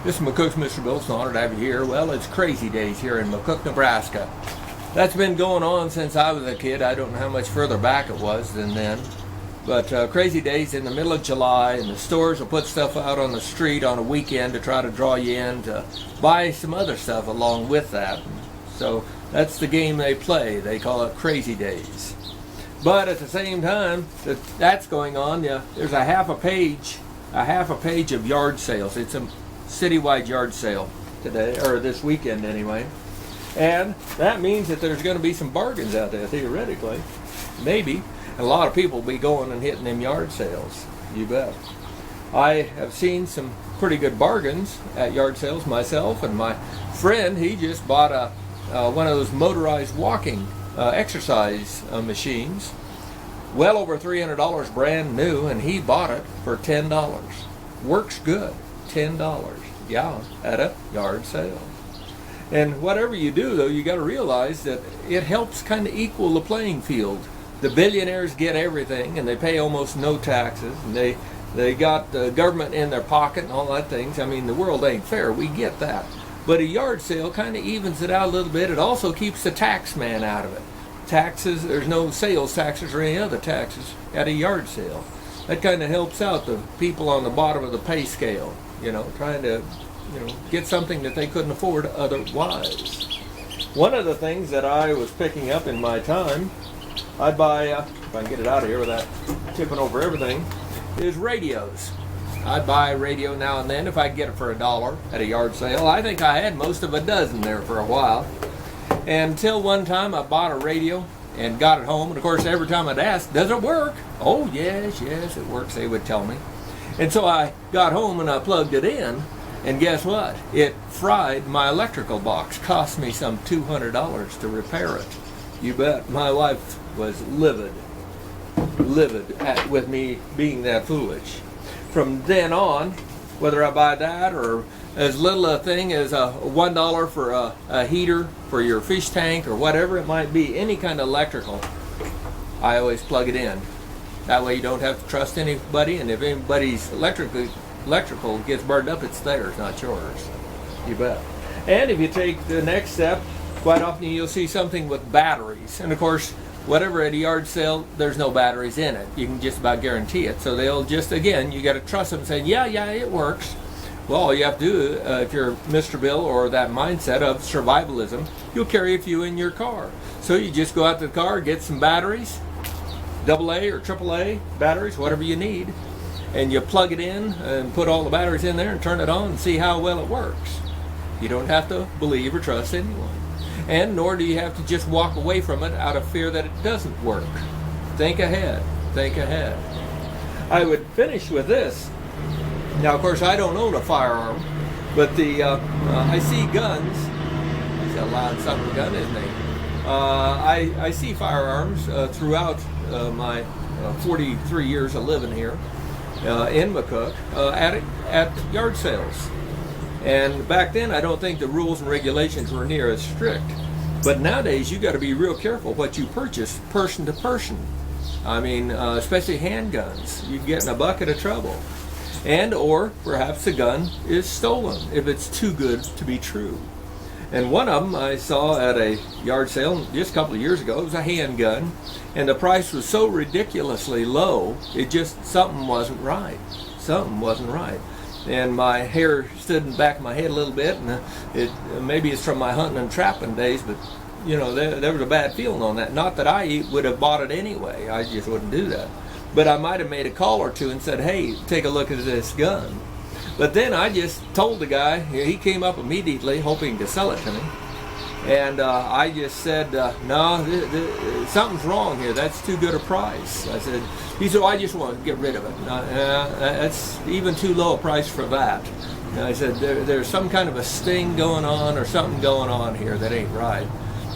This is McCook's Mr. Bill. It's an honor to have you here. Well, it's crazy days here in McCook, Nebraska. That's been going on since I was a kid. I don't know how much further back it was than then. But crazy days in the middle of July, and the stores will put stuff out on the street on a weekend to try to draw you in to buy some other stuff along with that. So that's the game they play. They call it crazy days. But at the same time that's going on, there's a half a page of yard sales. It's a citywide yard sale today, or this weekend anyway. And that means that there's going to be some bargains out there, theoretically. Maybe. And a lot of people will be going and hitting them yard sales. You bet. I have seen some pretty good bargains at yard sales myself, and my friend, he just bought one of those motorized walking exercise machines. Well over $300 brand new, and he bought it for $10. Works good. $10. Yeah, at a yard sale. And whatever you do, though, you got to realize that it helps kind of equal the playing field. The billionaires get everything, and they pay almost no taxes, and they got the government in their pocket and all that things. I mean, the world ain't fair. We get that. But a yard sale kind of evens it out a little bit. It also keeps the tax man out of it. Taxes, there's no sales taxes or any other taxes at a yard sale. That kind of helps out the people on the bottom of the pay scale, trying to get something that they couldn't afford otherwise. One of the things that I was picking up in my time, I'd buy, if I can get it out of here without tipping over everything, is radios. I'd buy a radio now and then if I could get it for $1 at a yard sale. I think I had most of a dozen there for a while. Until one time I bought a radio and got it home. And of course, every time I'd ask, does it work? Oh, yes, it works, they would tell me. And so I got home and I plugged it in. And guess what? It fried my electrical box. Cost me some $200 to repair it. You bet. My wife was livid with me being that foolish. From then on, whether I buy that or as little a thing as a $1 for a heater for your fish tank or whatever it might be, any kind of electrical, I always plug it in. That way you don't have to trust anybody, and if anybody's electrical gets burned up, it's theirs, not yours. You bet. And if you take the next step, quite often you'll see something with batteries. And of course, whatever at a yard sale, there's no batteries in it. You can just about guarantee it. So they'll just, again, you got to trust them saying, yeah, it works. Well, all you have to do, if you're Mr. Bill or that mindset of survivalism, you'll carry a few in your car. So you just go out to the car, get some batteries, AA or AAA batteries, whatever you need, and you plug it in and put all the batteries in there and turn it on and see how well it works. You don't have to believe or trust anyone. And nor do you have to just walk away from it out of fear that it doesn't work. Think ahead. Think ahead. I would finish with this. Now, of course, I don't own a firearm, but I see guns. He's a loud son of a gun, isn't he? I see firearms throughout my 43 years of living here in McCook at yard sales. And back then, I don't think the rules and regulations were near as strict. But nowadays, you got to be real careful what you purchase person to person. I mean, especially handguns. You get in a bucket of trouble. And or perhaps the gun is stolen if it's too good to be true. And one of them I saw at a yard sale just a couple of years ago. It was a handgun, and the price was so ridiculously low, something wasn't right. Something wasn't right. And my hair stood in the back of my head a little bit, and maybe it's from my hunting and trapping days, but there was a bad feeling on that. Not that I would have bought it anyway. I just wouldn't do that. But I might have made a call or two and said, hey, take a look at this gun. But then I just told the guy, he came up immediately hoping to sell it to me. And I just said, no, something's wrong here. That's too good a price. He said, I just want to get rid of it. That's even too low a price for that. And I said, there's some kind of a sting going on or something going on here that ain't right.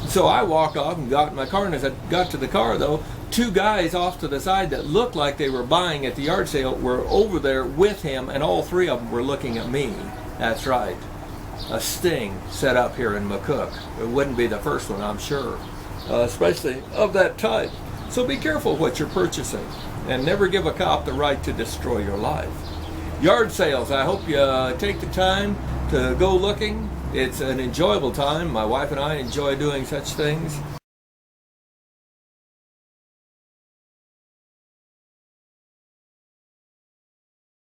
So I walked off and got in my car, and as I got to the car, though, two guys off to the side that looked like they were buying at the yard sale were over there with him, and all three of them were looking at me. That's right. A sting set up here in McCook. It wouldn't be the first one, I'm sure, especially of that type. So be careful what you're purchasing, and never give a cop the right to destroy your life. yard sales. I hope you take the time to go looking. It's an enjoyable time. My wife and I enjoy doing such things.